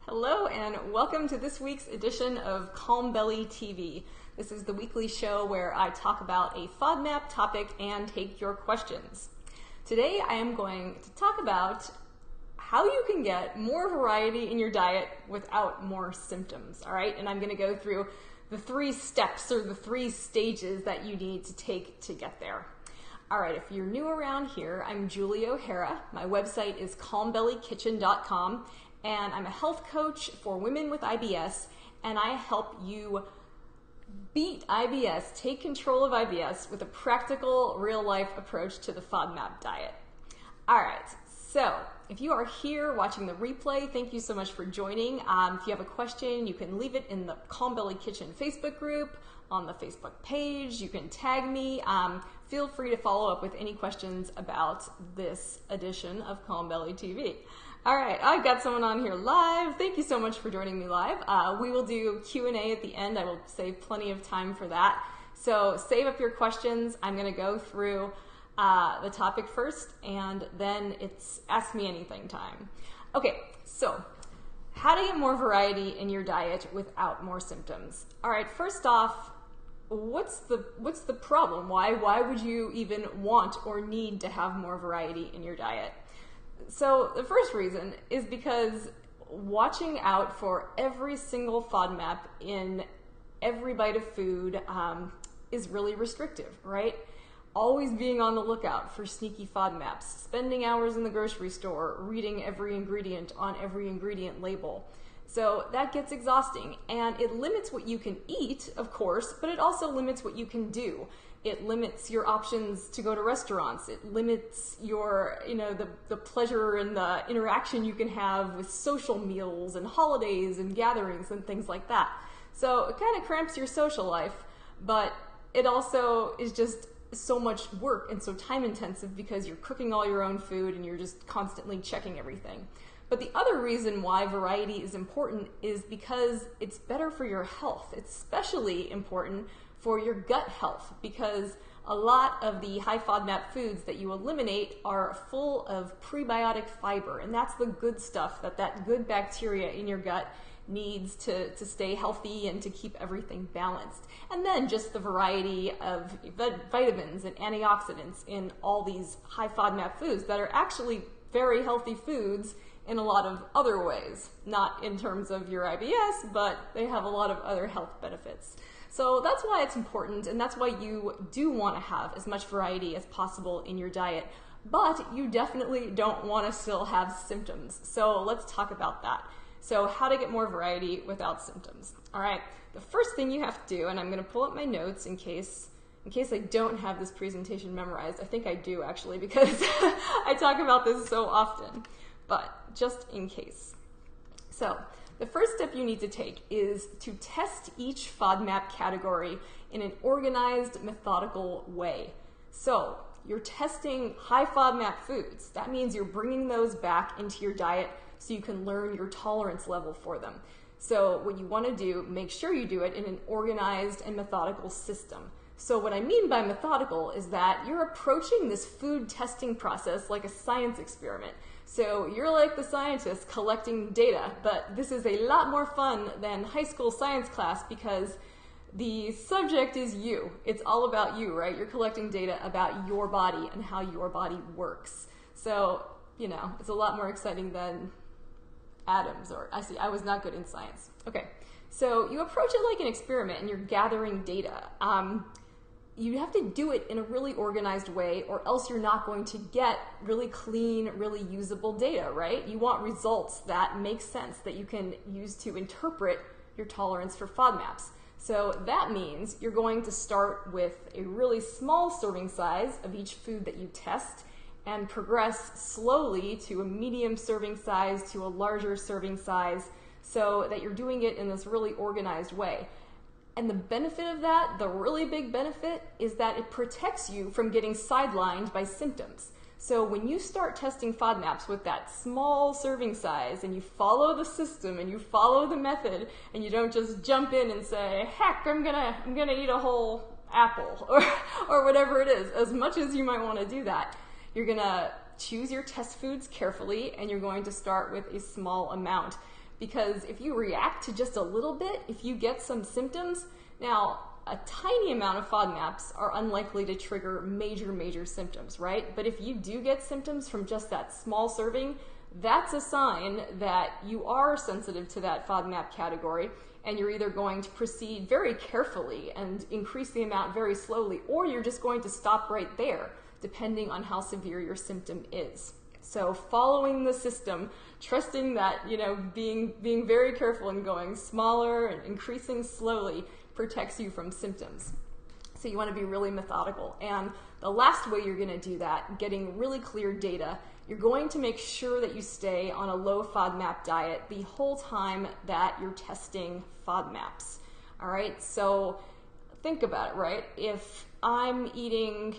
Hello and welcome to this week's edition of Calm Belly TV. This is the weekly show where I talk about a FODMAP topic and take your questions. Today I am going to talk about how you can get more variety in your diet without more symptoms, all right? And I'm going to go through the 3 steps or the 3 stages that you need to take to get there. All right, if you're new around here, I'm Julie O'Hara. My website is calmbellykitchen.com. And I'm a health coach for women with IBS, and I help you beat IBS, take control of IBS with a practical, real-life approach to the FODMAP diet. All right, so if you are here watching the replay, thank you so much for joining. If you have a question, you can leave it in the Calm Belly Kitchen Facebook group, on the Facebook page. You can tag me. Feel free to follow up with any questions about this edition of Calm Belly TV. All right, I've got someone on here live. Thank you so much for joining me live. We will do Q&A at the end. I will save plenty of time for that. So save up your questions. I'm going to go through the topic first, and then it's Ask Me Anything time. Okay, so how to get more variety in your diet without more symptoms. All right, first off, what's the problem? Why would you even want or need to have more variety in your diet? So the first reason is because watching out for every single FODMAP in every bite of food is really restrictive, right? Always being on the lookout for sneaky FODMAPs, spending hours in the grocery store, reading every ingredient on every ingredient label. So that gets exhausting, and it limits what you can eat, of course, but it also limits what you can do. It limits your options to go to restaurants. It limits your, the pleasure and the interaction you can have with social meals and holidays and gatherings and things like that. So it kind of cramps your social life, but it also is just so much work and so time intensive because you're cooking all your own food and you're just constantly checking everything. But the other reason why variety is important is because it's better for your health. It's especially important for your gut health because a lot of the high FODMAP foods that you eliminate are full of prebiotic fiber, and that's the good stuff that good bacteria in your gut needs to stay healthy and to keep everything balanced. And then just the variety of vitamins and antioxidants in all these high FODMAP foods that are actually very healthy foods in a lot of other ways, not in terms of your IBS, but they have a lot of other health benefits. So that's why it's important, and that's why you do want to have as much variety as possible in your diet, but you definitely don't want to still have symptoms. So let's talk about that. So how to get more variety without symptoms. All right, the first thing you have to do, and I'm going to pull up my notes in case I don't have this presentation memorized. I think I do actually because I talk about this so often, but just in case. So the first step you need to take is to test each FODMAP category in an organized, methodical way. So you're testing high FODMAP foods. That means you're bringing those back into your diet so you can learn your tolerance level for them. So what you want to do, make sure you do it in an organized and methodical system. So what I mean by methodical is that you're approaching this food testing process like a science experiment. So you're like the scientist collecting data, but this is a lot more fun than high school science class because the subject is you. It's all about you, right? You're collecting data about your body and how your body works. So, it's a lot more exciting than atoms, or I was not good in science. Okay, so you approach it like an experiment and you're gathering data. You have to do it in a really organized way or else you're not going to get really clean, really usable data, right? You want results that make sense, that you can use to interpret your tolerance for FODMAPs. So that means you're going to start with a really small serving size of each food that you test and progress slowly to a medium serving size to a larger serving size so that you're doing it in this really organized way. And the benefit of that, the really big benefit, is that it protects you from getting sidelined by symptoms. So when you start testing FODMAPs with that small serving size and you follow the system and you follow the method and you don't just jump in and say, heck, I'm gonna eat a whole apple or whatever it is, as much as you might want to do that, you're gonna choose your test foods carefully and you're going to start with a small amount. because if you react to just a little bit, if you get some symptoms, now a tiny amount of FODMAPs are unlikely to trigger major symptoms, right? But if you do get symptoms from just that small serving, that's a sign that you are sensitive to that FODMAP category, and you're either going to proceed very carefully and increase the amount very slowly, or you're just going to stop right there, depending on how severe your symptom is. So following the system, trusting that, being very careful and going smaller and increasing slowly protects you from symptoms. So you want to be really methodical. And the last way you're going to do that, getting really clear data, you're going to make sure that you stay on a low FODMAP diet the whole time that you're testing FODMAPs. All right, so think about it, right? If I'm eating,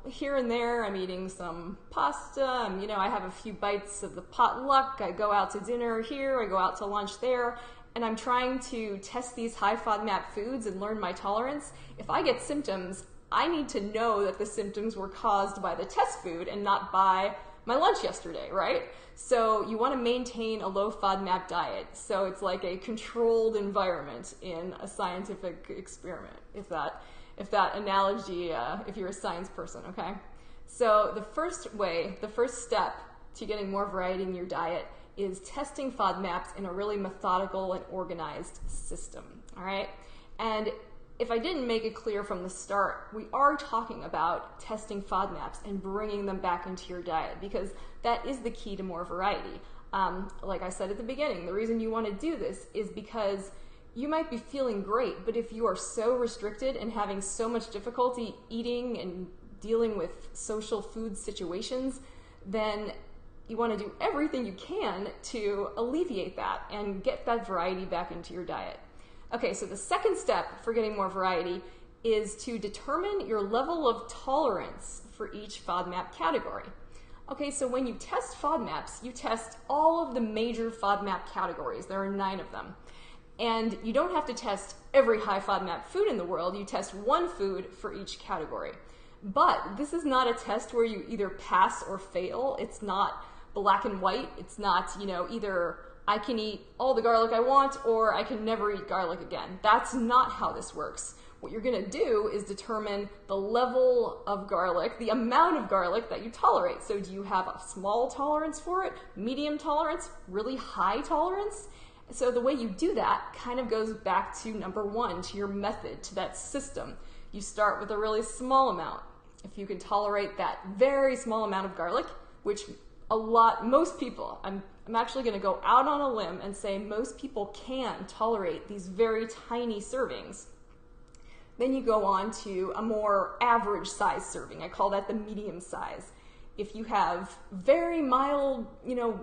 here and there, I'm eating some pasta, I have a few bites of the potluck, I go out to dinner here, I go out to lunch there, and I'm trying to test these high FODMAP foods and learn my tolerance. If I get symptoms, I need to know that the symptoms were caused by the test food and not by my lunch yesterday, right? So you want to maintain a low FODMAP diet. So it's like a controlled environment in a scientific experiment, if that analogy, if you're a science person, okay? So the first step to getting more variety in your diet is testing FODMAPs in a really methodical and organized system, all right? And if I didn't make it clear from the start, we are talking about testing FODMAPs and bringing them back into your diet, because that is the key to more variety. Like I said at the beginning, the reason you want to do this is because you might be feeling great, but if you are so restricted and having so much difficulty eating and dealing with social food situations, then you want to do everything you can to alleviate that and get that variety back into your diet. Okay, so the second step for getting more variety is to determine your level of tolerance for each FODMAP category. Okay, so when you test FODMAPs, you test all of the major FODMAP categories. There are 9 of them. And you don't have to test every high FODMAP food in the world. You test one food for each category. But this is not a test where you either pass or fail. It's not black and white. It's not, either I can eat all the garlic I want or I can never eat garlic again. That's not how this works. What you're going to do is determine the level of garlic, the amount of garlic that you tolerate. So do you have a small tolerance for it, medium tolerance, really high tolerance? So the way you do that kind of goes back to number 1, to your method, to that system. You start with a really small amount. If you can tolerate that very small amount of garlic, which most people, I'm actually going to go out on a limb and say most people can tolerate these very tiny servings. Then you go on to a more average size serving. I call that the medium size. If you have very mild,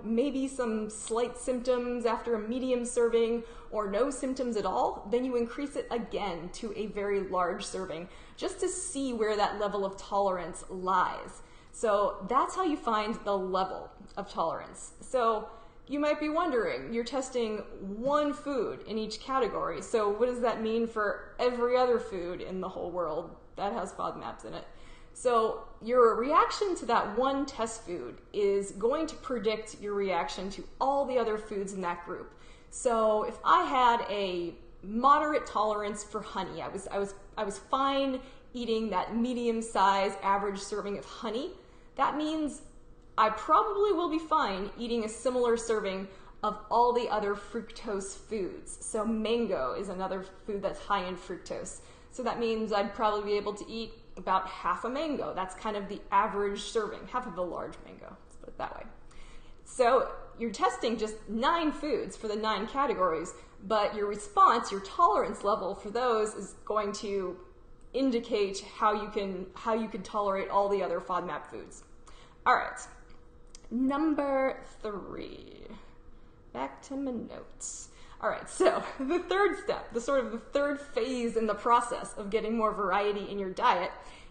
maybe some slight symptoms after a medium serving or no symptoms at all, then you increase it again to a very large serving just to see where that level of tolerance lies. So that's how you find the level of tolerance. So you might be wondering, you're testing one food in each category. So what does that mean for every other food in the whole world that has FODMAPs in it? So your reaction to that one test food is going to predict your reaction to all the other foods in that group. So if I had a moderate tolerance for honey, I was fine eating that medium-sized average serving of honey, that means I probably will be fine eating a similar serving of all the other fructose foods. So mango is another food that's high in fructose. So that means I'd probably be able to eat about half a mango. That's kind of the average serving, half of a large mango, let's put it that way. So you're testing just 9 foods for the 9 categories, but your response, your tolerance level for those is going to indicate how you can tolerate all the other FODMAP foods. All right, number 3. Back to my notes. All right, so the third step, the third phase in the process of getting more variety in your diet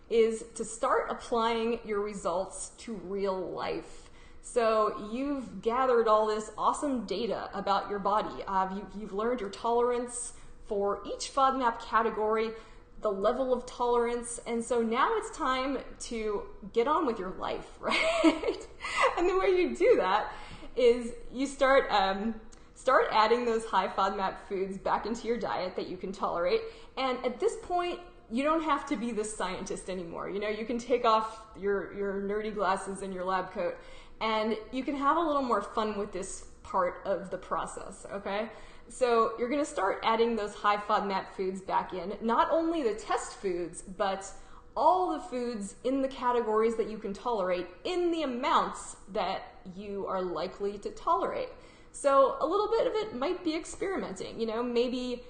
is to start applying your results to real life. So you've gathered all this awesome data about your body. You've learned your tolerance for each FODMAP category, the level of tolerance, and so now it's time to get on with your life, right? And the way you do that is you start start adding those high FODMAP foods back into your diet that you can tolerate. And at this point, you don't have to be this scientist anymore. You know, you can take off your nerdy glasses and your lab coat, and you can have a little more fun with this part of the process, okay? So you're gonna start adding those high FODMAP foods back in, not only the test foods, but all the foods in the categories that you can tolerate in the amounts that you are likely to tolerate. So a little bit of it might be experimenting. You know, maybe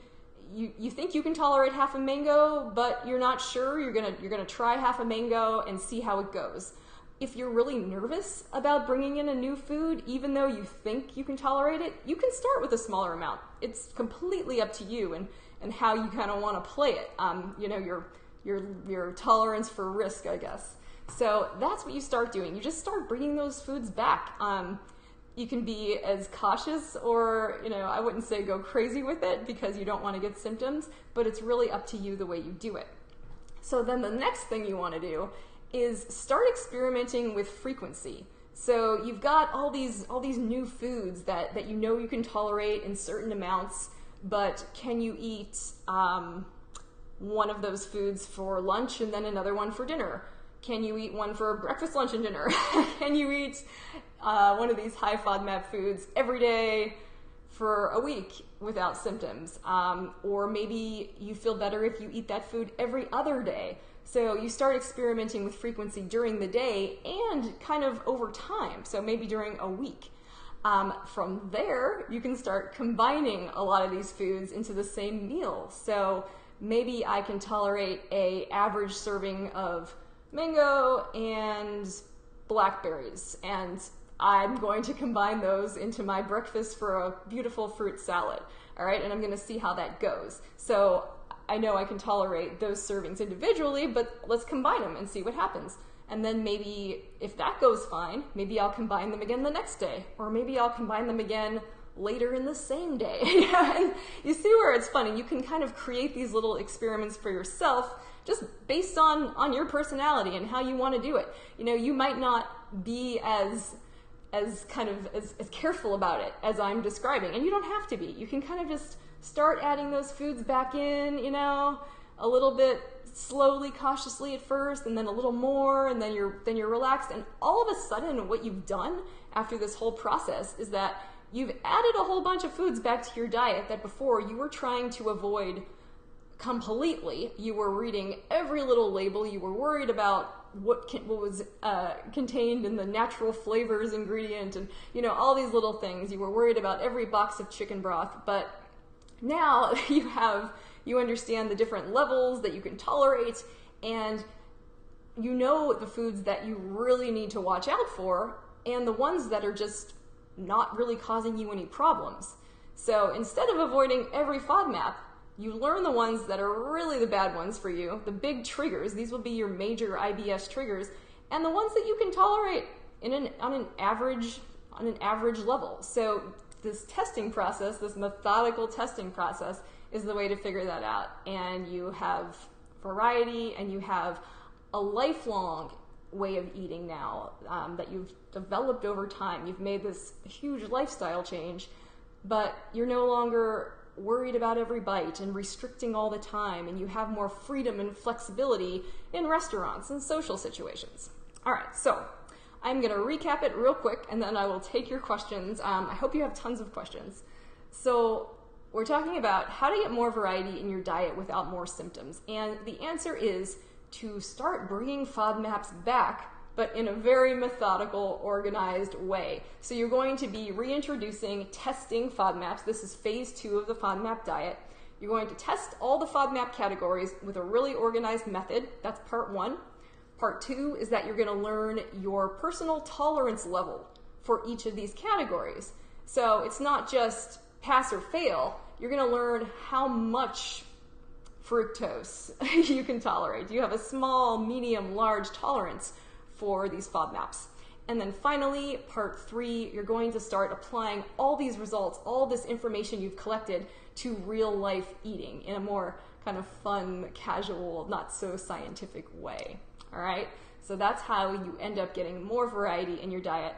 you think you can tolerate half a mango, but you're not sure. You're gonna try half a mango and see how it goes. If you're really nervous about bringing in a new food, even though you think you can tolerate it, you can start with a smaller amount. It's completely up to you and how you kind of want to play it. You know, your tolerance for risk, I guess. So that's what you start doing. You just start bringing those foods back. You can be as cautious, or, you know, I wouldn't say go crazy with it because you don't want to get symptoms, but it's really up to you the way you do it. So then the next thing you want to do is start experimenting with frequency. So you've got all these new foods that you know you can tolerate in certain amounts, but can you eat one of those foods for lunch and then another one for dinner? Can you eat one for breakfast, lunch, and dinner? Can you eat one of these high FODMAP foods every day for a week without symptoms? Or maybe you feel better if you eat that food every other day. So you start experimenting with frequency during the day and kind of over time, so maybe during a week. From there, you can start combining a lot of these foods into the same meal. So maybe I can tolerate an average serving of mango and blackberries, and I'm going to combine those into my breakfast for a beautiful fruit salad, all right? And I'm gonna see how that goes. So I know I can tolerate those servings individually, but let's combine them and see what happens. And then maybe if that goes fine, maybe I'll combine them again the next day, or maybe I'll combine them again later in the same day. And you see where it's funny. You can kind of create these little experiments for yourself just based on your personality and how you want to do it. You know, you might not be as careful about it as I'm describing, and you don't have to be. You can kind of just start adding those foods back in, you know, a little bit slowly, cautiously at first, and then a little more, and then you're relaxed. And all of a sudden, what you've done after this whole process is that you've added a whole bunch of foods back to your diet that before you were trying to avoid completely. You were reading every little label. You were worried about what was contained in the natural flavors ingredient, and, you know, all these little things. You were worried about every box of chicken broth, but now you understand the different levels that you can tolerate, and you know the foods that you really need to watch out for and the ones that are just not really causing you any problems. So instead of avoiding every FODMAP, you learn the ones that are really the bad ones for you, the big triggers. These will be your major IBS triggers, and the ones that you can tolerate on an average level. So this testing process, this methodical testing process, is the way to figure that out. And you have variety, and you have a lifelong way of eating now that you've developed over time. You've made this huge lifestyle change, but you're no longer worried about every bite and restricting all the time, and you have more freedom and flexibility in restaurants and social situations. All right, so I'm going to recap it real quick, and then I will take your questions. I hope you have tons of questions. So we're talking about how to get more variety in your diet without more symptoms, and the answer is to start bringing FODMAPs back, but in a very methodical, organized way. So you're going to be reintroducing testing FODMAPs. This is phase 2 of the FODMAP diet. You're going to test all the FODMAP categories with a really organized method. That's part 1. Part 2 is that you're going to learn your personal tolerance level for each of these categories. So it's not just pass or fail. You're going to learn how much fructose you can tolerate. Do you have a small, medium, large tolerance for these FODMAPs? And then finally, part 3, you're going to start applying all these results, all this information you've collected to real life eating in a more kind of fun, casual, not so scientific way. All right? So that's how you end up getting more variety in your diet.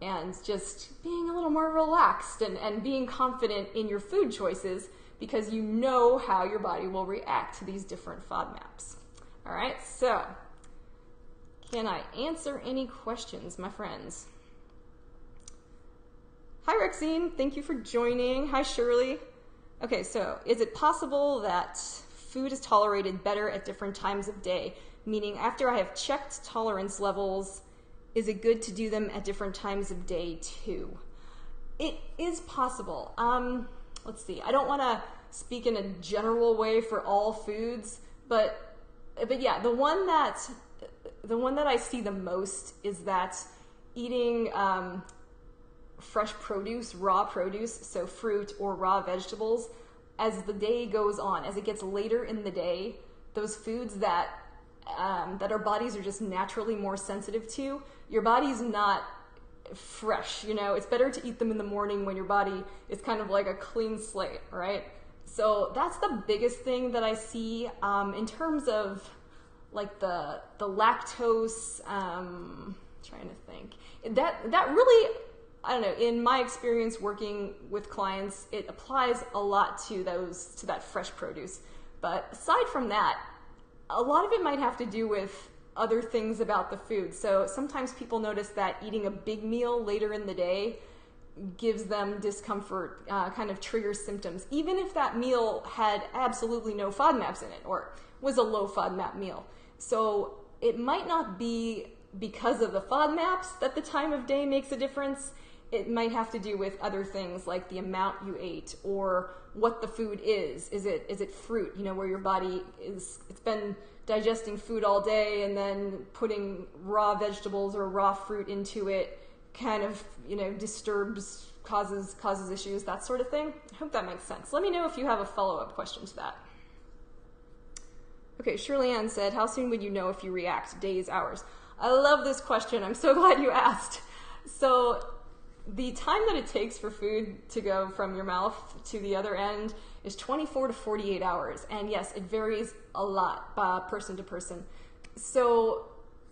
and just being a little more relaxed and being confident in your food choices because you know how your body will react to these different FODMAPs. All right, so can I answer any questions, my friends? Hi, Rexine. Thank you for joining. Hi, Shirley. Okay, so is it possible that food is tolerated better at different times of day? Meaning after I have checked tolerance levels, is it good to do them at different times of day too? It is possible. Let's see. I don't want to speak in a general way for all foods, but yeah, the one that I see the most is that eating fresh produce, raw produce, so fruit or raw vegetables, as the day goes on, as it gets later in the day, those foods that our bodies are just naturally more sensitive to, your body's not fresh, you know, it's better to eat them in the morning when your body is kind of like a clean slate, right? So that's the biggest thing that I see in terms of like the lactose, trying to think, that really, I don't know, in my experience working with clients, it applies a lot to that fresh produce. But aside from that, a lot of it might have to do with other things about the food. So sometimes people notice that eating a big meal later in the day gives them discomfort, kind of triggers symptoms, even if that meal had absolutely no FODMAPs in it or was a low FODMAP meal. So it might not be because of the FODMAPs that the time of day makes a difference. It might have to do with other things like the amount you ate or what the food is. Is it fruit, you know, where your body it's been digesting food all day and then putting raw vegetables or raw fruit into it kind of, you know, disturbs, causes issues, that sort of thing. I hope that makes sense. Let me know if you have a follow-up question to that. Okay, Shirley Ann said, how soon would you know if you react? Days, hours? I love this question. I'm so glad you asked. So the time that it takes for food to go from your mouth to the other end is 24 to 48 hours. And yes, it varies a lot person to person. So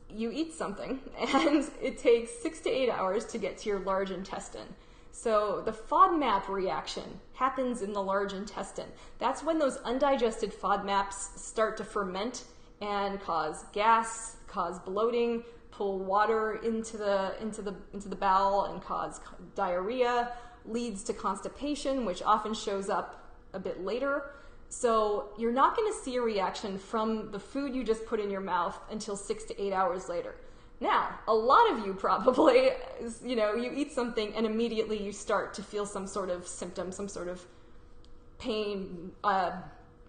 you eat something and it takes 6 to 8 hours to get to your large intestine. So the FODMAP reaction happens in the large intestine. That's when those undigested FODMAPs start to ferment and cause gas, cause bloating, pull water into the bowel and cause diarrhea, leads to constipation, which often shows up a bit later. So you're not going to see a reaction from the food you just put in your mouth until 6 to 8 hours later. Now, a lot of you probably, you know, you eat something and immediately you start to feel some sort of symptom, some sort of pain,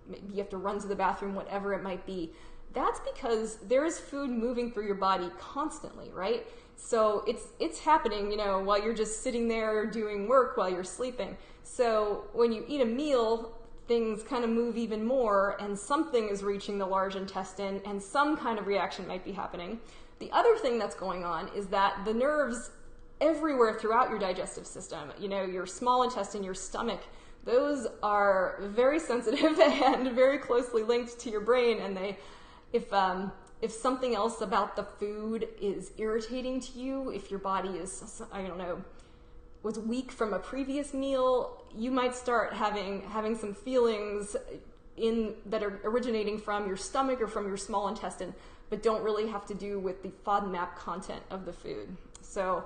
maybe you have to run to the bathroom, whatever it might be. That's because there is food moving through your body constantly, right? So it's happening, you know, while you're just sitting there doing work while you're sleeping. So when you eat a meal, things kind of move even more and something is reaching the large intestine and some kind of reaction might be happening. The other thing that's going on is that the nerves everywhere throughout your digestive system, you know, your small intestine, your stomach, those are very sensitive and very closely linked to your brain, and if something else about the food is irritating to you, if your body is, I don't know, was weak from a previous meal, you might start having some feelings that are originating from your stomach or from your small intestine, but don't really have to do with the FODMAP content of the food. So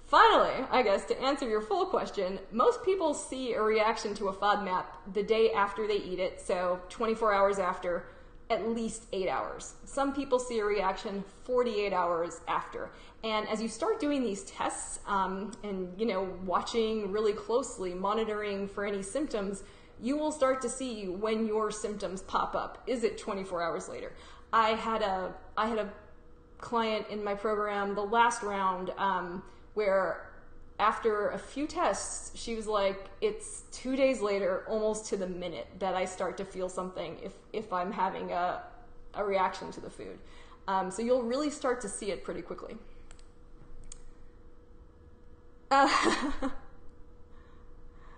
finally, I guess to answer your full question, most people see a reaction to a FODMAP the day after they eat it, so 24 hours after, at least 8 hours. Some people see a reaction 48 hours after. And as you start doing these tests and, you know, watching really closely, monitoring for any symptoms, you will start to see when your symptoms pop up. Is it 24 hours later? I had a client in my program, the last round, where after a few tests, she was like, it's 2 days later, almost to the minute, that I start to feel something if I'm having a reaction to the food. So you'll really start to see it pretty quickly.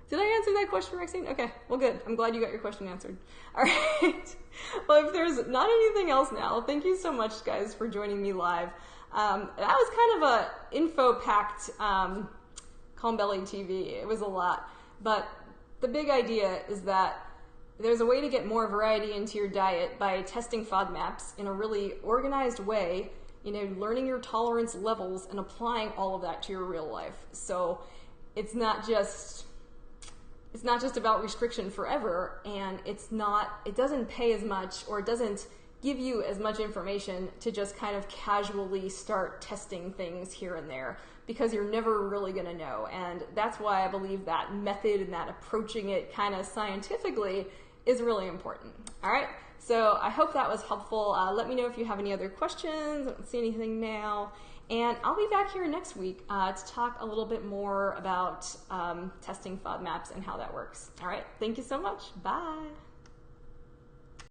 Did I answer that question, Maxine? Okay, well good. I'm glad you got your question answered. All right. Well, if there's not anything else now, thank you so much, guys, for joining me live. That was kind of a info-packed Calm Belly TV. It was a lot. But the big idea is that there's a way to get more variety into your diet by testing FODMAPs in a really organized way, learning your tolerance levels and applying all of that to your real life. So it's not just about restriction forever, and it doesn't pay as much, or it doesn't give you as much information to just kind of casually start testing things here and there, because you're never really going to know. And that's why I believe that method and that approaching it kind of scientifically is really important. All right, so I hope that was helpful. Let me know if you have any other questions. I don't see anything now. And I'll be back here next week to talk a little bit more about testing FODMAPs and how that works. All right, thank you so much. Bye.